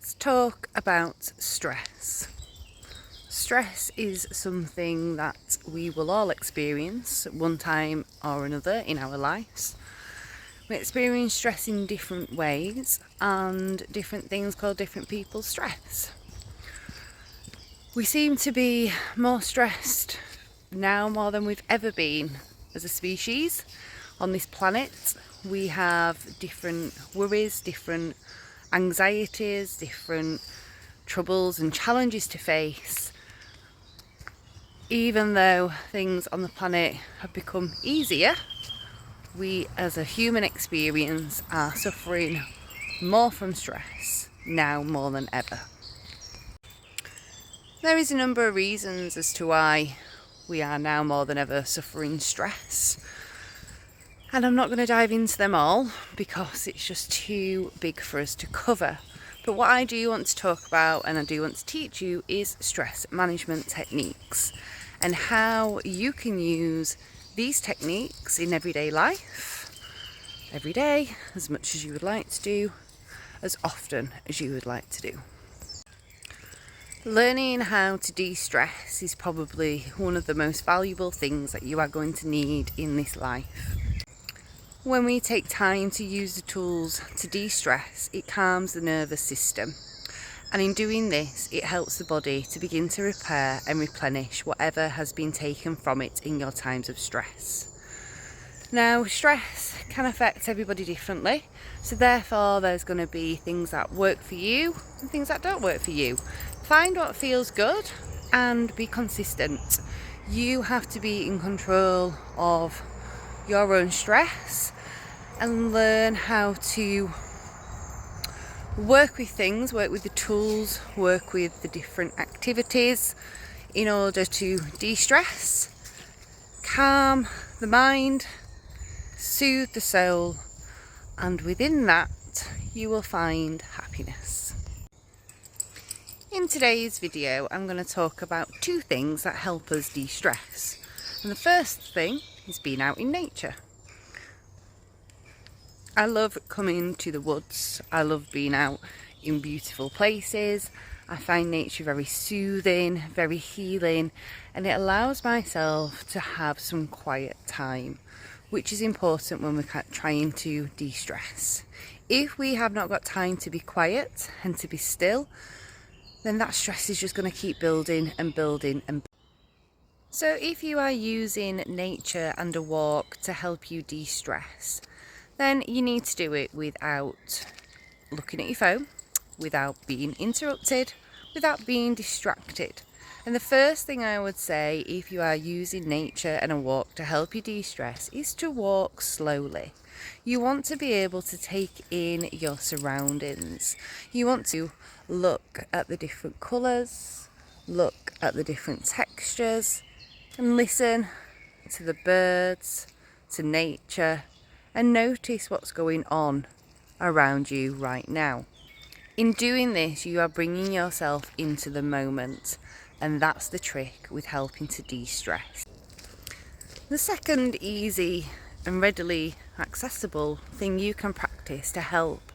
Let's talk about stress. Stress is something that we will all experience at one time or another in our lives. We experience stress in different ways, and different things call different people stress. We seem to be more stressed now more than we've ever been as a species on this planet. We have different worries, different anxieties, different troubles and challenges to face. Even though things on the planet have become easier, we as a human experience are suffering more from stress now more than ever. There is a number of reasons as to why we are now more than ever suffering stress. And I'm not going to dive into them all because it's just too big for us to cover. But what I do want to talk about and I do want to teach you is stress management techniques and how you can use these techniques in everyday life, every day, as much as you would like to do, as often as you would like to do. Learning how to de-stress is probably one of the most valuable things that you are going to need in this life. When we take time to use the tools to de-stress, it calms the nervous system. And in doing this, it helps the body to begin to repair and replenish whatever has been taken from it in your times of stress. Now, stress can affect everybody differently. So therefore, there's going to be things that work for you and things that don't work for you. Find what feels good and be consistent. You have to be in control of your own stress and learn how to work with things, work with the tools, work with the different activities in order to de-stress, calm the mind, soothe the soul, and within that you will find happiness. In today's video I'm going to talk about two things that help us de-stress. And the first thing is being out in nature. I love coming to the woods. I love being out in beautiful places. I find nature very soothing, very healing, and it allows myself to have some quiet time, which is important when we're trying to de-stress. If we have not got time to be quiet and to be still, then that stress is just going to keep building and building and building. So if you are using nature and a walk to help you de-stress, then you need to do it without looking at your phone, without being interrupted, without being distracted. And the first thing I would say if you are using nature and a walk to help you de-stress is to walk slowly. You want to be able to take in your surroundings. You want to look at the different colours, look at the different textures, and listen to the birds, to nature, and notice what's going on around you right now. In doing this, you are bringing yourself into the moment, and that's the trick with helping to de-stress. The second easy and readily accessible thing you can practice to help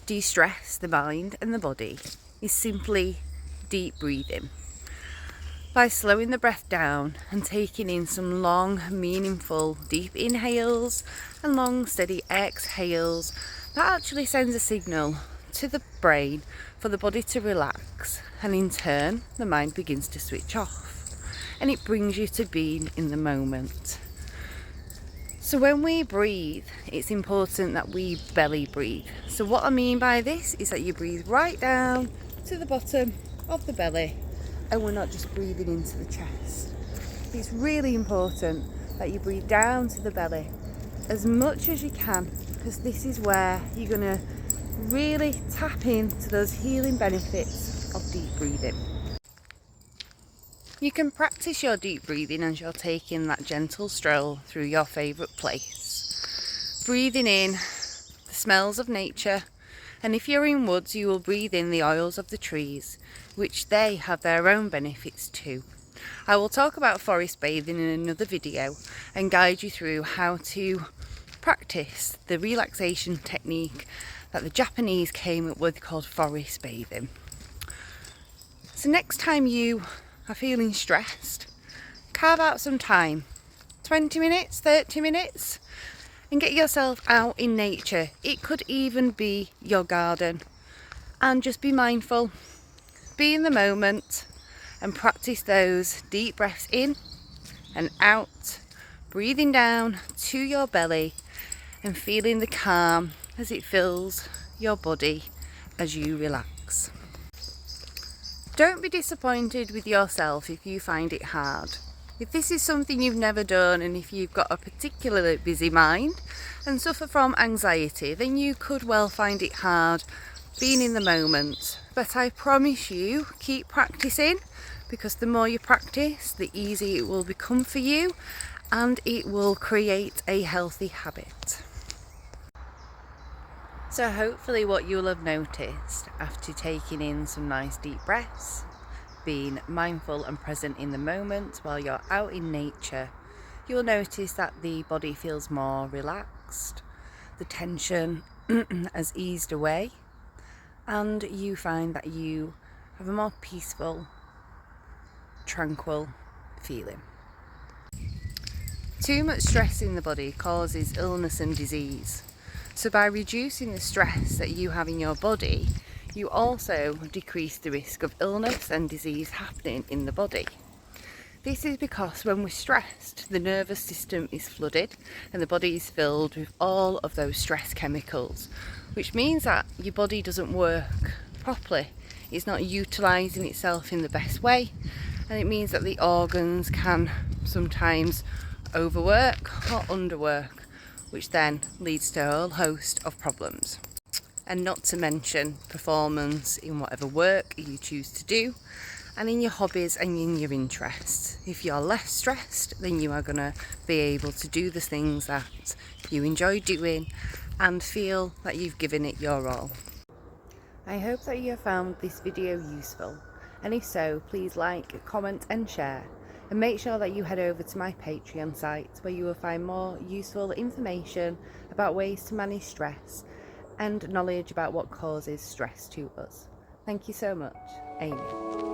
de-stress the mind and the body is simply deep breathing. By slowing the breath down and taking in some long, meaningful, deep inhales and long, steady exhales, that actually sends a signal to the brain for the body to relax, and in turn, the mind begins to switch off, and it brings you to being in the moment. So when we breathe, it's important that we belly breathe. So what I mean by this is that you breathe right down to the bottom of the belly, and we're not just breathing into the chest. It's really important that you breathe down to the belly as much as you can, because this is where you're going to really tap into those healing benefits of deep breathing. You can practice your deep breathing as you're taking that gentle stroll through your favourite place. Breathing in the smells of nature, and if you're in woods, you will breathe in the oils of the trees, which they have their own benefits too. I will talk about forest bathing in another video and guide you through how to practice the relaxation technique that the Japanese came up with called forest bathing. So next time you are feeling stressed, carve out some time, 20 minutes, 30 minutes, and get yourself out in nature. It could even be your garden, and just be mindful, be in the moment, and practice those deep breaths in and out, breathing down to your belly and feeling the calm as it fills your body as you relax. Don't be disappointed with yourself if you find it hard. If this is something you've never done, and if you've got a particularly busy mind and suffer from anxiety, then you could well find it hard being in the moment. But I promise you, keep practicing, because the more you practice, the easier it will become for you, and it will create a healthy habit. So hopefully what you'll have noticed after taking in some nice deep breaths, being mindful and present in the moment while you're out in nature, you'll notice that the body feels more relaxed, the tension has eased away, and you find that you have a more peaceful, tranquil feeling. Too much stress in the body causes illness and disease. So by reducing the stress that you have in your body, you also decrease the risk of illness and disease happening in the body. This is because when we're stressed, the nervous system is flooded and the body is filled with all of those stress chemicals, which means that your body doesn't work properly. It's not utilising itself in the best way, and it means that the organs can sometimes overwork or underwork, which then leads to a whole host of problems. And not to mention performance in whatever work you choose to do, and in your hobbies and in your interests. If you're less stressed, then you are going to be able to do the things that you enjoy doing and feel that you've given it your all. I hope that you have found this video useful, and if so, please like, comment and share, and make sure that you head over to my Patreon site, where you will find more useful information about ways to manage stress and knowledge about what causes stress to us. Thank you so much. Amy.